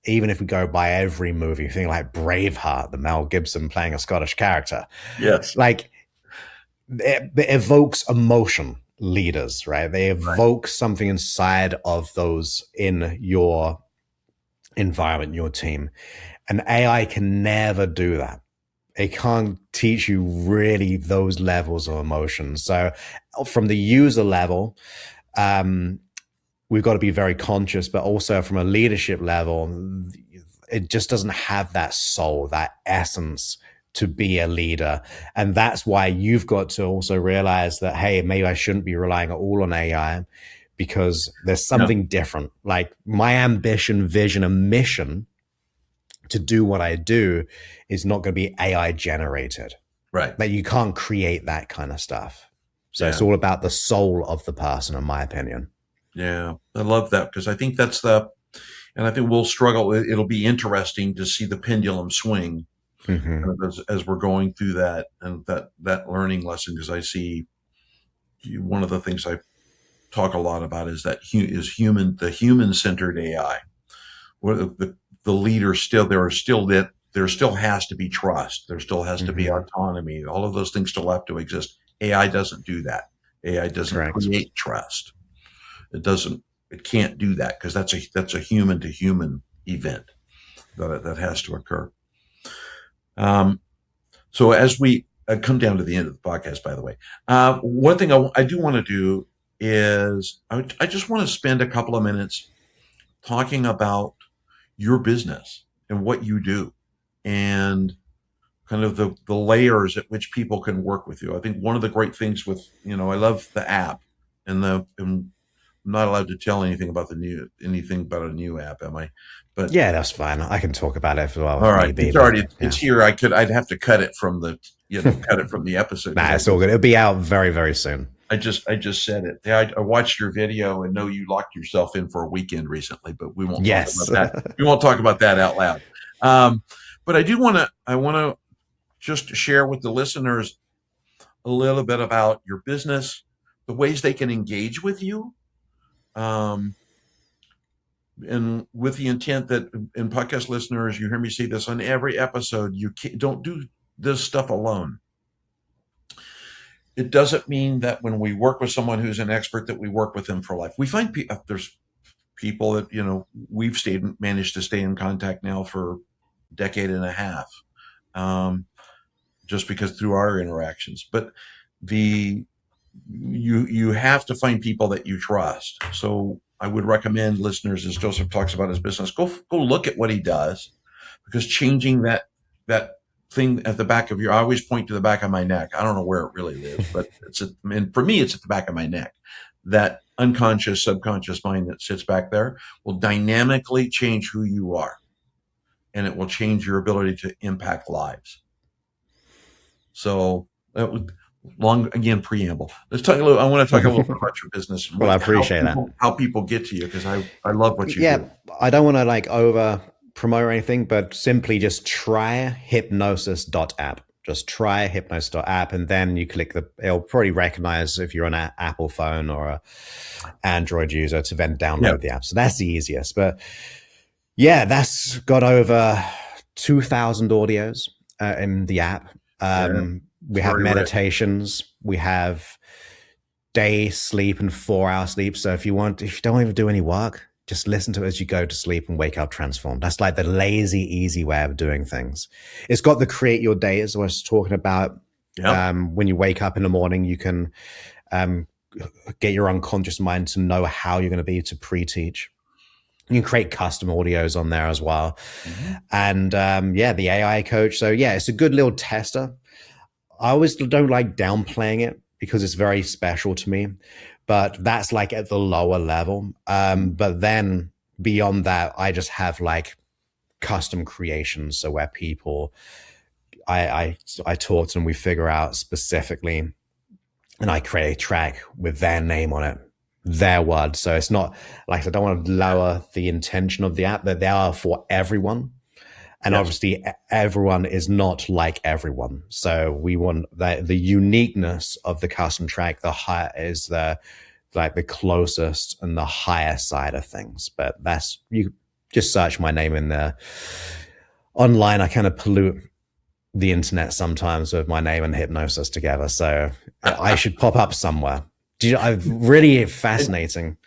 even if we go by every movie, think like Braveheart, the Mel Gibson playing a Scottish character, Yes. like it evokes emotion. Leaders, right? They evoke something inside of those in your environment, your team. And AI can never do that. It can't teach you really those levels of emotion. So from the user level, we've got to be very conscious, but also from a leadership level, it just doesn't have that soul, that essence to be a leader. And that's why you've got to also realize that, hey, maybe I shouldn't be relying all on AI, because there's something different. Like my ambition, vision, and mission to do what I do is not going to be AI generated. Right. That you can't create that kind of stuff. So it's all about the soul of the person, in my opinion. Yeah, I love that, because I think and I think we'll struggle. It'll be interesting to see the pendulum swing as we're going through that and that learning lesson. Because I see one of the things I talk a lot about is the human-centered AI, where the leader there still has to be trust. There still has to be autonomy. All of those things still have to exist. AI doesn't do that. AI doesn't create trust. It can't do that, because that's a human to human event that has to occur. So as we come down to the end of the podcast, by the way, one thing I do want to do is I just want to spend a couple of minutes talking about your business and what you do, and kind of the layers at which people can work with you. I think one of the great things with, I love the app, and I'm not allowed to tell anything about a new app, am I? But yeah, that's fine. I can talk about it as well. All right, it's here. I'd have to cut it from the episode. Nah, it's all good. It'll be out very, very soon. I just said it. Yeah, I watched your video and know you locked yourself in for a weekend recently, but we won't talk about that. We won't talk about that out loud. But I want to just share with the listeners a little bit about your business, the ways they can engage with you. And with the intent that, in podcast listeners, you hear me say this on every episode, you don't do this stuff alone. It doesn't mean that when we work with someone who's an expert that we work with them for life. We find there's people that, we've managed to stay in contact now for a decade and a half, just because through our interactions. But you have to find people that you trust. So I would recommend listeners, as Joseph talks about his business, go look at what he does, because changing that thing at the back of I always point to the back of my neck. I don't know where it really lives, but for me, it's at the back of my neck. That unconscious, subconscious mind that sits back there will dynamically change who you are, and it will change your ability to impact lives. So that would long preamble. Let's talk a little. I want to talk a little bit about your business. Well, I appreciate how people get to you, because I love what you do. Yeah, I don't want to over promote or anything, but simply just try hypnosis.app. Just try hypnosis.app, and then you click it'll probably recognize if you're on an Apple phone or a Android user to then download the app. So that's the easiest. But yeah, that's got over 2,000 audios in the app. We have meditations, we have day sleep and 4-hour sleep. So if you don't even do any work, just listen to it as you go to sleep and wake up transformed. That's like the lazy, easy way of doing things. It's got the create your day, as I was talking about. When you wake up in the morning, you can get your unconscious mind to know how you're going to be to pre-teach. You can create custom audios on there as well. And the AI coach. So yeah, it's a good little tester. I always don't like downplaying it because it's very special to me, but that's like at the lower level. But then beyond that, I just have like custom creations. So where people, I talk to them, we figure out specifically, and I create a track with their name on it, their word. So it's not like, I don't want to lower the intention of the app, that they are for everyone. And Yes. obviously everyone is not like everyone. So we want the uniqueness of the custom track, the high is the closest and the higher side of things. But that's, you just search my name in there. Online, I kind of pollute the internet sometimes with my name and hypnosis together. So I should pop up somewhere. I've really fascinating.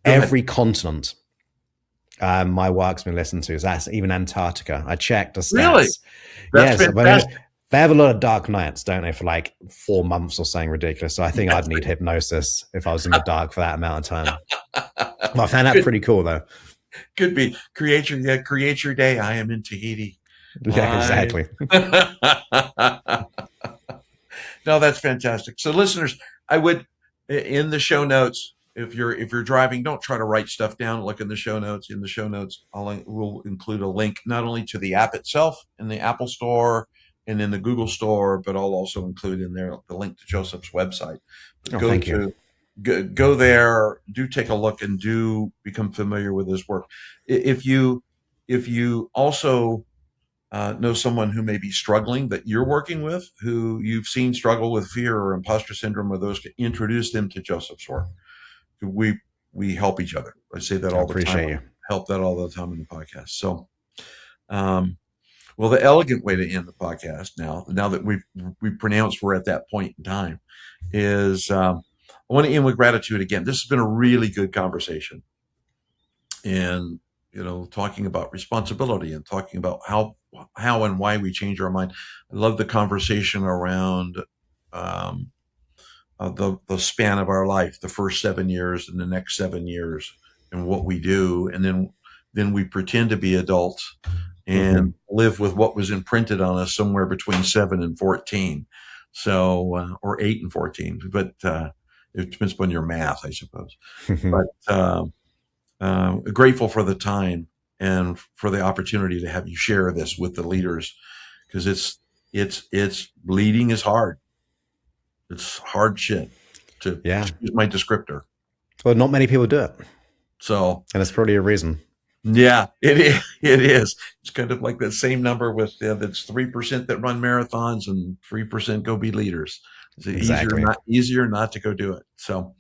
Every continent my work's been listened to. That's even Antarctica. I checked the stats. Really? That's Yes, fantastic. they have a lot of dark nights, don't they, for like 4 months or something ridiculous. So I think I'd need hypnosis if I was in the dark for that amount of time. Well, I found that pretty cool, though. Could be create your day. I am in Tahiti. Yeah, exactly. No, that's fantastic. So, listeners, I would, in the show notes, if you're driving, don't try to write stuff down. Look in the show notes. In the show notes, we'll include a link not only to the app itself in the Apple Store and in the Google Store, but I'll also include in there the link to Joseph's website. Thank you. Go there, do take a look, and do become familiar with his work. If you also know someone who may be struggling that you're working with, who you've seen struggle with fear or imposter syndrome, or those, introduce them to Joseph's work. We help each other. I say that all the time. Appreciate you. Help that all the time in the podcast. So, well, the elegant way to end the podcast now that we've pronounced we're at that point in time, is I want to end with gratitude again. This has been a really good conversation, and talking about responsibility and talking about how and why we change our mind. I love the conversation around the span of our life, the first 7 years and the next 7 years, and what we do, and then we pretend to be adults and live with what was imprinted on us somewhere between 7 and 14, so or 8 and 14, but it depends upon your math, I suppose. But grateful for the time and for the opportunity to have you share this with the leaders, because it's leading is hard. It's hard shit, to use my descriptor. Well, not many people do it. So, and it's probably a reason. Yeah, it is. It's kind of like that same number with that's 3% that run marathons and 3% go be leaders. It's easier not to go do it. So,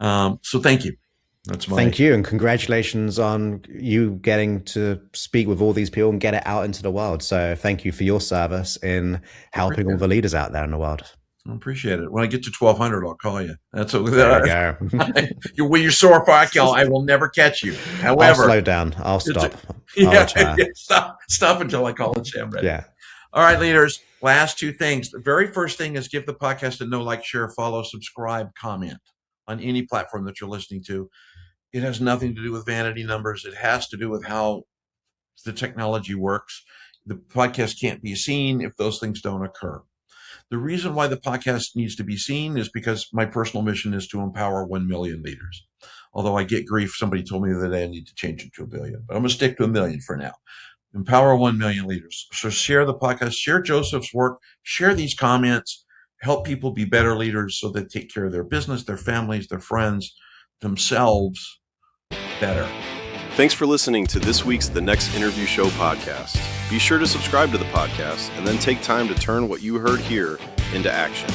so thank you. Thank you, and congratulations on you getting to speak with all these people and get it out into the world. So thank you for your service in helping all the leaders out there in the world. I appreciate it. When I get to 1,200, I'll call you. That's what. There we go. When you're sore Farkill, I will never catch you. However, I'll slow down. I'll stop. Stop until I call and say I'm ready. Yeah. All right, leaders. Last two things. The very first thing is give the podcast a know, like, share, follow, subscribe, comment on any platform that you're listening to. It has nothing to do with vanity numbers. It has to do with how the technology works. The podcast can't be seen if those things don't occur. The reason why the podcast needs to be seen is because my personal mission is to empower 1 million leaders. Although I get grief, somebody told me the other day I need to change it to 1 billion, but I'm going to stick to 1 million for now. Empower 1 million leaders. So share the podcast, share Joseph's work, share these comments, help people be better leaders so they take care of their business, their families, their friends, themselves better. Thanks for listening to this week's The Next Interview Show podcast. Be sure to subscribe to the podcast and then take time to turn what you heard here into action.